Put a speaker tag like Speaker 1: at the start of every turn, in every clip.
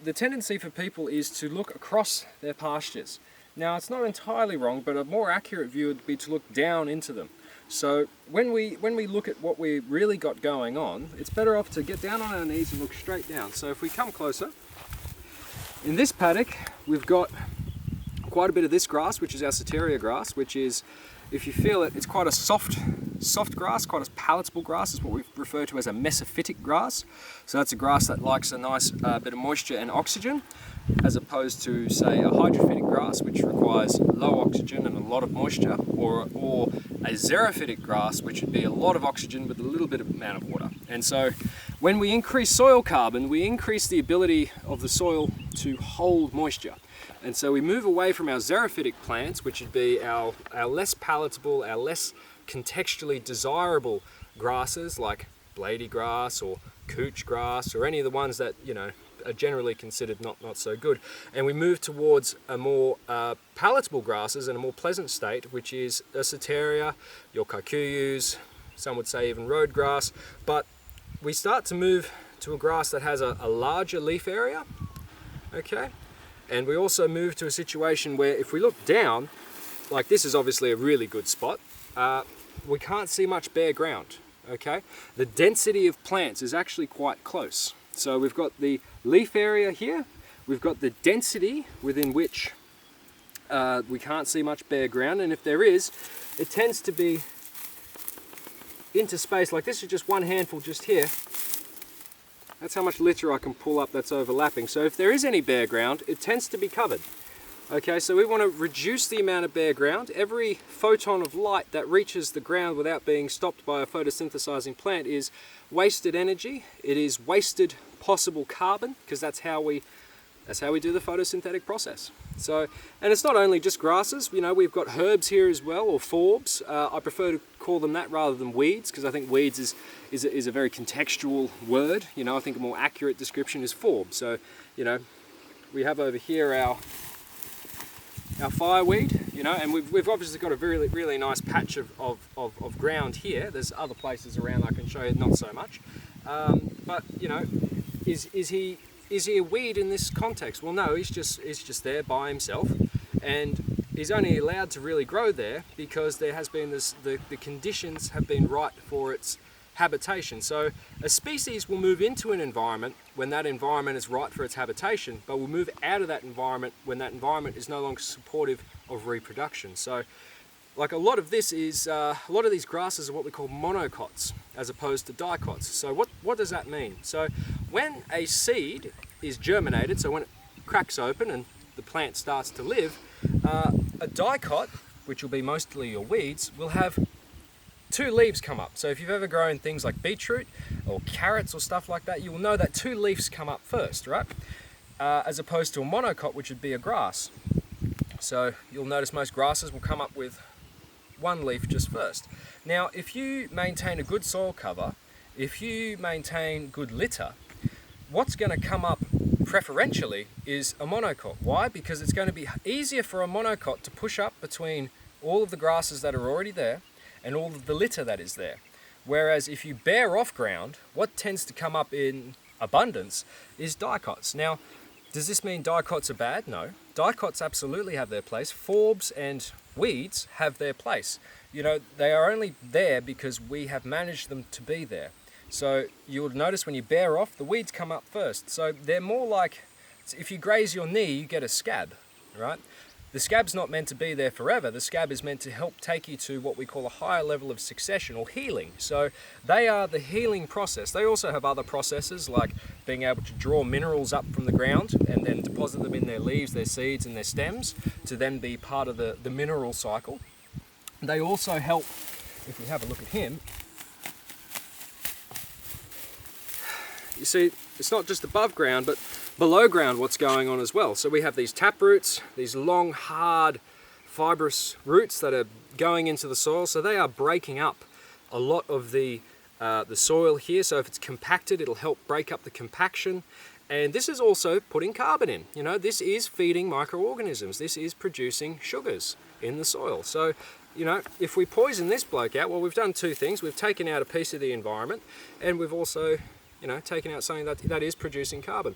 Speaker 1: the tendency for people is to look across their pastures. Now, it's not entirely wrong, but a more accurate view would be to look down into them. So when we look at what we really got going on, it's better off to get down on our knees and look straight down. So if we come closer, in this paddock we've got quite a bit of this grass, which is our Soteria grass, which is, if you feel it, it's quite a soft grass, quite a palatable grass. It's what we refer to as a mesophytic grass. So that's a grass that likes a nice bit of moisture and oxygen, as opposed to, say, a hydrophytic grass, which requires low oxygen and a lot of moisture, or a xerophytic grass, which would be a lot of oxygen with a little bit of amount of water. And so when we increase soil carbon, we increase the ability of the soil to hold moisture. And so we move away from our xerophytic plants, which would be our less palatable, our less contextually desirable grasses like blady grass or couch grass, or any of the ones that, you know, are generally considered not so good. And we move towards a more palatable grasses and a more pleasant state, which is a Soteria, your kikuyus, some would say even road grass. But we start to move to a grass that has a larger leaf area, okay? And we also move to a situation where if we look down, like this is obviously a really good spot, we can't see much bare ground, okay? The density of plants is actually quite close. So we've got the leaf area here, we've got the density within which we can't see much bare ground, and if there is, it tends to be interspaced. Like this is just one handful just here. That's how much litter I can pull up that's overlapping. So if there is any bare ground, it tends to be covered. Okay, so we want to reduce the amount of bare ground. Every photon of light that reaches the ground without being stopped by a photosynthesizing plant is wasted energy. It is wasted possible carbon, because that's how we do the photosynthetic process. So, and it's not only just grasses, you know, we've got herbs here as well, or forbs. I prefer to call them that rather than weeds, because I think weeds is a very contextual word. You know, I think a more accurate description is forb. So, you know, we have over here our fireweed, you know, and we've obviously got a really nice patch of ground here. There's other places around I can show you, not so much. But, you know, is he a weed in this context? Well, no, he's just there by himself, and he's only allowed to really grow there because there has been the conditions have been right for its habitation. So a species will move into an environment when that environment is right for its habitation, but will move out of that environment when that environment is no longer supportive of reproduction. So like a lot of this is, a lot of these grasses are what we call monocots as opposed to dicots. So what does that mean? So when a seed is germinated, so when it cracks open and the plant starts to live, a dicot, which will be mostly your weeds, will have two leaves come up. So if you've ever grown things like beetroot or carrots or stuff like that, you will know that two leaves come up first, right? As opposed to a monocot, which would be a grass. So you'll notice most grasses will come up with one leaf just first. Now, if you maintain a good soil cover, if you maintain good litter, what's going to come up preferentially is a monocot. Why? Because it's going to be easier for a monocot to push up between all of the grasses that are already there and all of the litter that is there. Whereas if you bare off ground, what tends to come up in abundance is dicots. Now, does this mean dicots are bad? No. Dicots absolutely have their place. Forbs and weeds have their place. You know, they are only there because we have managed them to be there. So you'll notice when you bare off, the weeds come up first. So they're more like, if you graze your knee, you get a scab, right? The scab's not meant to be there forever. The scab is meant to help take you to what we call a higher level of succession or healing. So they are the healing process. They also have other processes like being able to draw minerals up from the ground and then deposit them in their leaves, their seeds and their stems to then be part of the mineral cycle. They also help, if you have a look at him, you see it's not just above ground but below ground what's going on as well. So we have these tap roots, these long, hard, fibrous roots that are going into the soil. So they are breaking up a lot of the soil here. So if it's compacted, it'll help break up the compaction. And this is also putting carbon in. You know, this is feeding microorganisms. This is producing sugars in the soil. So, you know, if we poison this bloke out, well, we've done two things. We've taken out a piece of the environment and we've also you know, taking out something that is producing carbon.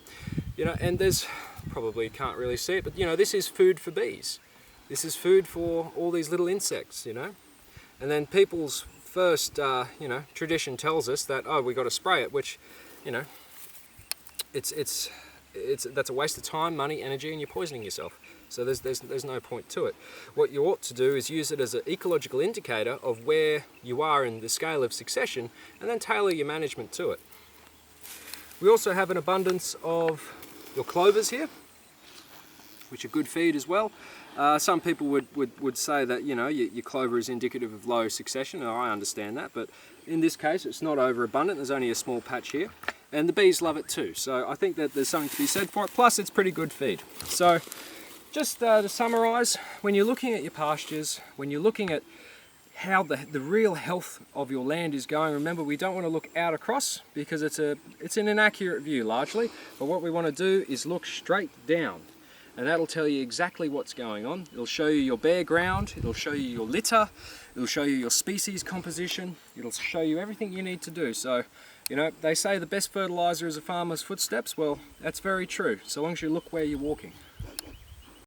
Speaker 1: You know, and there's, probably can't really see it, but you know, this is food for bees. This is food for all these little insects, you know. And then people's first, you know, tradition tells us that, oh, we got to spray it, which, you know, that's a waste of time, money, energy, and you're poisoning yourself. So there's no point to it. What you ought to do is use it as an ecological indicator of where you are in the scale of succession, and then tailor your management to it. We also have an abundance of your clovers here, which are good feed as well. Some people would say that, you know, your clover is indicative of low succession, and I understand that, but in this case it's not overabundant. There's only a small patch here, and the bees love it too. So I think that there's something to be said for it. Plus, it's pretty good feed. So just to summarise, when you're looking at your pastures, when you're looking at how the real health of your land is going, remember, we don't want to look out across because it's an inaccurate view largely, but what we want to do is look straight down, and that'll tell you exactly what's going on. It'll show you your bare ground, it'll show you your litter, it'll show you your species composition, it'll show you everything you need to do. So, you know, they say the best fertilizer is a farmer's footsteps. Well, that's very true, so long as you look where you're walking.